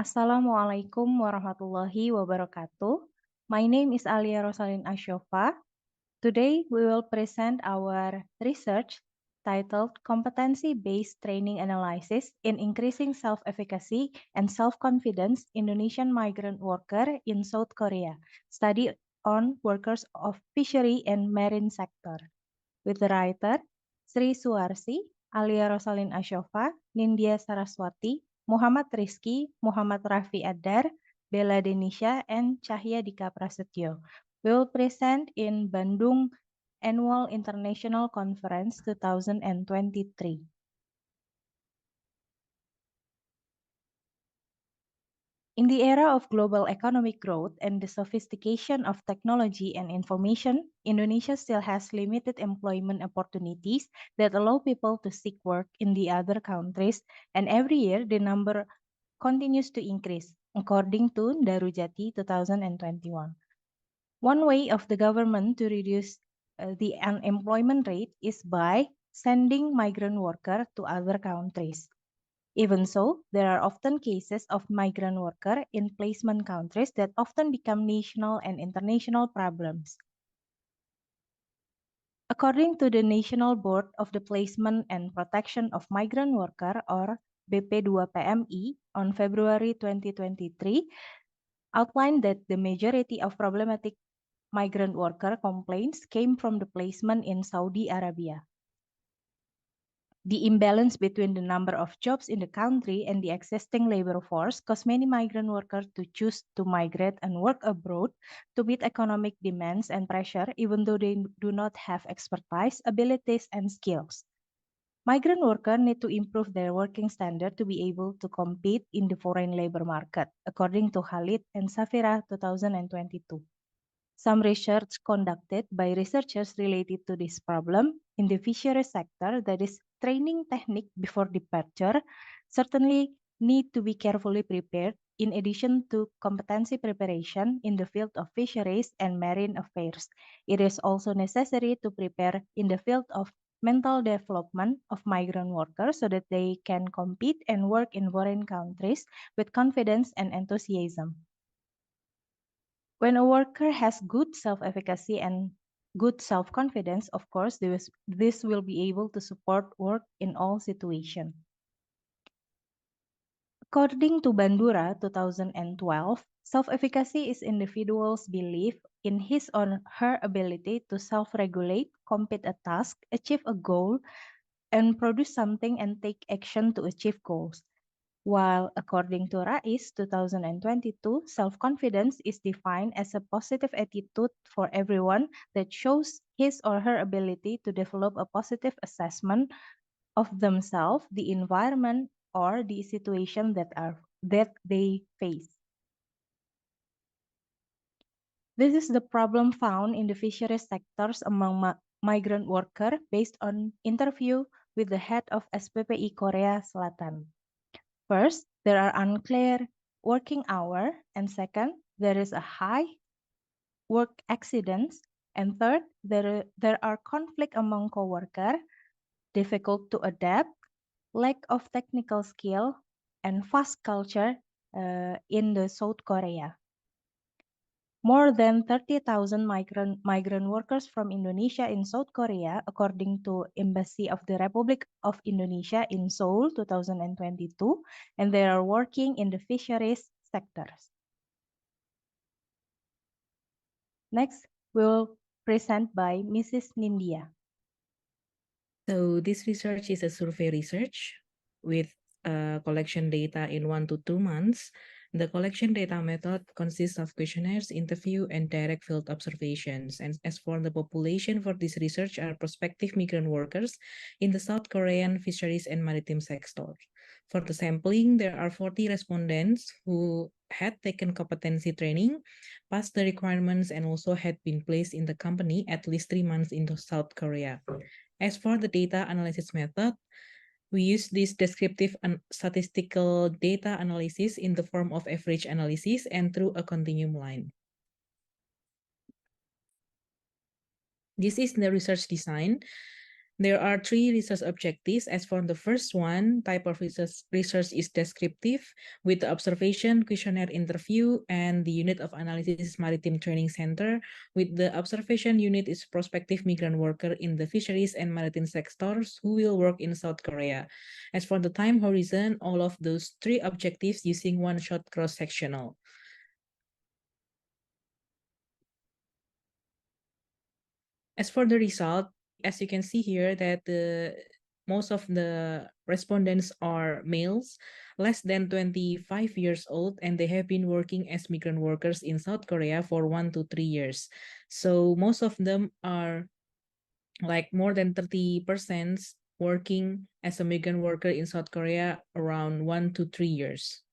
Assalamualaikum warahmatullahi wabarakatuh. My name is Alia Rosalin Ashofa. Today we will present our research titled Competency-Based Training Analysis in Increasing Self-Efficacy and Self-Confidence Indonesian Migrant Worker in South Korea, study on workers of fishery and marine sector. With the writer Sri Suwarsi, Alia Rosalin Ashofa, Nindya Saraswati, Muhammad Rizky, Muhammad Rafi Adar, Bella Denisha, and Cahya Dika Prasetyo. We will present in Bandung Annual International Conference 2023. In the era of global economic growth and the sophistication of technology and information, Indonesia still has limited employment opportunities that allow people to seek work in the other countries, and every year the number continues to increase, according to Darujati 2021. One way of the government to reduce the unemployment rate is by sending migrant workers to other countries. Even so, there are often cases of migrant worker in placement countries that often become national and international problems. According to the National Board of the Placement and Protection of Migrant Worker or BP2PMI on February 2023, outlined that the majority of problematic migrant worker complaints came from the placement in Saudi Arabia. The imbalance between the number of jobs in the country and the existing labor force caused many migrant workers to choose to migrate and work abroad to meet economic demands and pressure, even though they do not have expertise, abilities, and skills. Migrant workers need to improve their working standard to be able to compete in the foreign labor market, according to Khalid and Safira 2022. Some research conducted by researchers related to this problem in the fishery sector, that is, training technique before departure, certainly need to be carefully prepared in addition to competency preparation in the field of fisheries and marine affairs. It is also necessary to prepare in the field of mental development of migrant workers so that they can compete and work in foreign countries with confidence and enthusiasm. When a worker has good self-efficacy and good self-confidence, of course, this will be able to support work in all situations. According to Bandura 2012, self-efficacy is individual's belief in his or her ability to self-regulate, complete a task, achieve a goal, and produce something and take action to achieve goals. While according to Rais 2022, self-confidence is defined as a positive attitude for everyone that shows his or her ability to develop a positive assessment of themselves, the environment, or the situation that they face. This is the problem found in the fisheries sectors among migrant workers based on interview with the head of SPPI Korea Selatan. First, there are unclear working hours, and second, there is a high work accidents, and third, there are conflict among coworkers, difficult to adapt, lack of technical skill, and fast culture in the South Korea. More than 30,000 migrant workers from Indonesia in South Korea, according to Embassy of the Republic of Indonesia in Seoul 2022, and they are working in the fisheries sectors. Next, we'll present by Mrs. Nindya. So this research is a survey research with collection data in 1 to 2 months. The collection data method consists of questionnaires, interview, and direct field observations. And as for the population for this research are prospective migrant workers in the South Korean fisheries and maritime sector. For the sampling, there are 40 respondents who had taken competency training, passed the requirements, and also had been placed in the company at least 3 months into South Korea. As for the data analysis method, we use this descriptive and statistical data analysis in the form of average analysis and through a continuum line. This is the research design. There are 3 research objectives. As for the first one, type of research is descriptive with the observation, questionnaire interview, and the unit of analysis maritime training center. With the observation unit is prospective migrant worker in the fisheries and maritime sectors who will work in South Korea. As for the time horizon, all of those 3 objectives using one shot cross-sectional. As for the result, as you can see here that most of the respondents are males, less than 25 years old, and they have been working as migrant workers in South Korea for 1 to 3 years. So most of them are like more than 30% working as a migrant worker in South Korea around 1 to 3 years.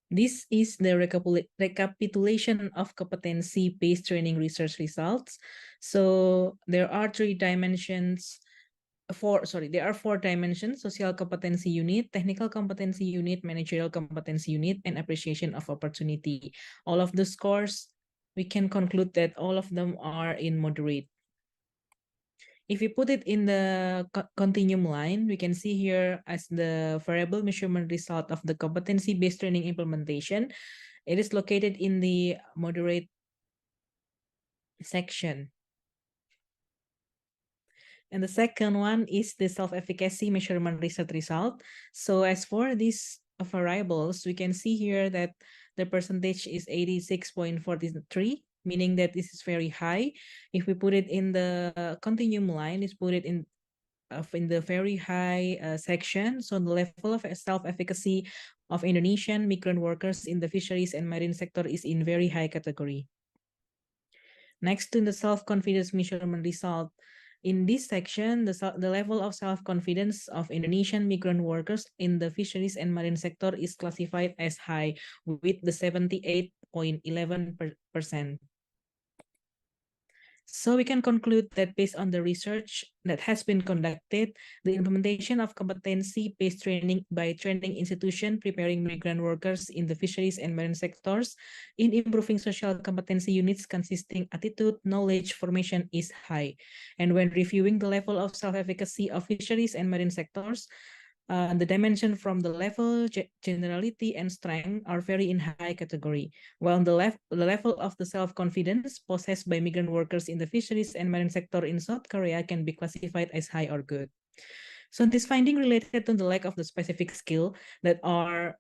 This is the recapitulation of competency-based training research results. So there are 3 dimensions. There are 4 dimensions: social competency unit, technical competency unit, managerial competency unit, and appreciation of opportunity. All of the scores, we can conclude that all of them are in moderate. If we put it in the continuum line, we can see here as the variable measurement result of the competency-based training implementation. It is located in the moderate section. And the second one is the self-efficacy measurement research result. So as for these variables, we can see here that the percentage is 86.43, meaning that this is very high. If we put it in the continuum line, let's put it in the very high section. So the level of self-efficacy of Indonesian migrant workers in the fisheries and marine sector is in very high category. Next to the self-confidence measurement result, in this section, the level of self-confidence of Indonesian migrant workers in the fisheries and marine sector is classified as high with the 78.11%. So we can conclude that based on the research that has been conducted, the implementation of competency-based training by training institutions preparing migrant workers in the fisheries and marine sectors in improving social competency units consisting attitude, knowledge, formation is high. And when reviewing the level of self-efficacy of fisheries and marine sectors, the dimension from the level, generality, and strength are very in high category, while the level of the self-confidence possessed by migrant workers in the fisheries and marine sector in South Korea can be classified as high or good. So this finding related to the lack of the specific skill that are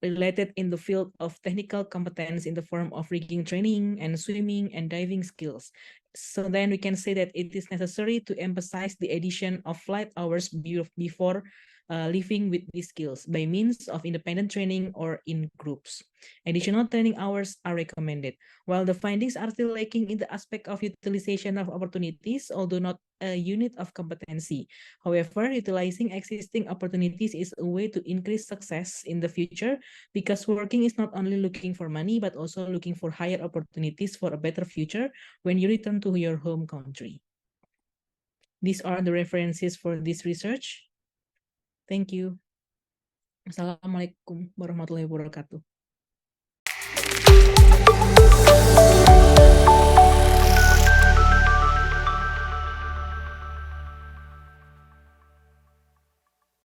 related in the field of technical competence in the form of rigging training and swimming and diving skills. So then we can say that it is necessary to emphasize the addition of flight hours before living with these skills by means of independent training or in groups. Additional training hours are recommended. While the findings are still lacking in the aspect of utilization of opportunities, although not a unit of competency. However, utilizing existing opportunities is a way to increase success in the future because working is not only looking for money, but also looking for higher opportunities for a better future when you return to your home country. These are the references for this research. Thank you. Assalamualaikum warahmatullahi wabarakatuh.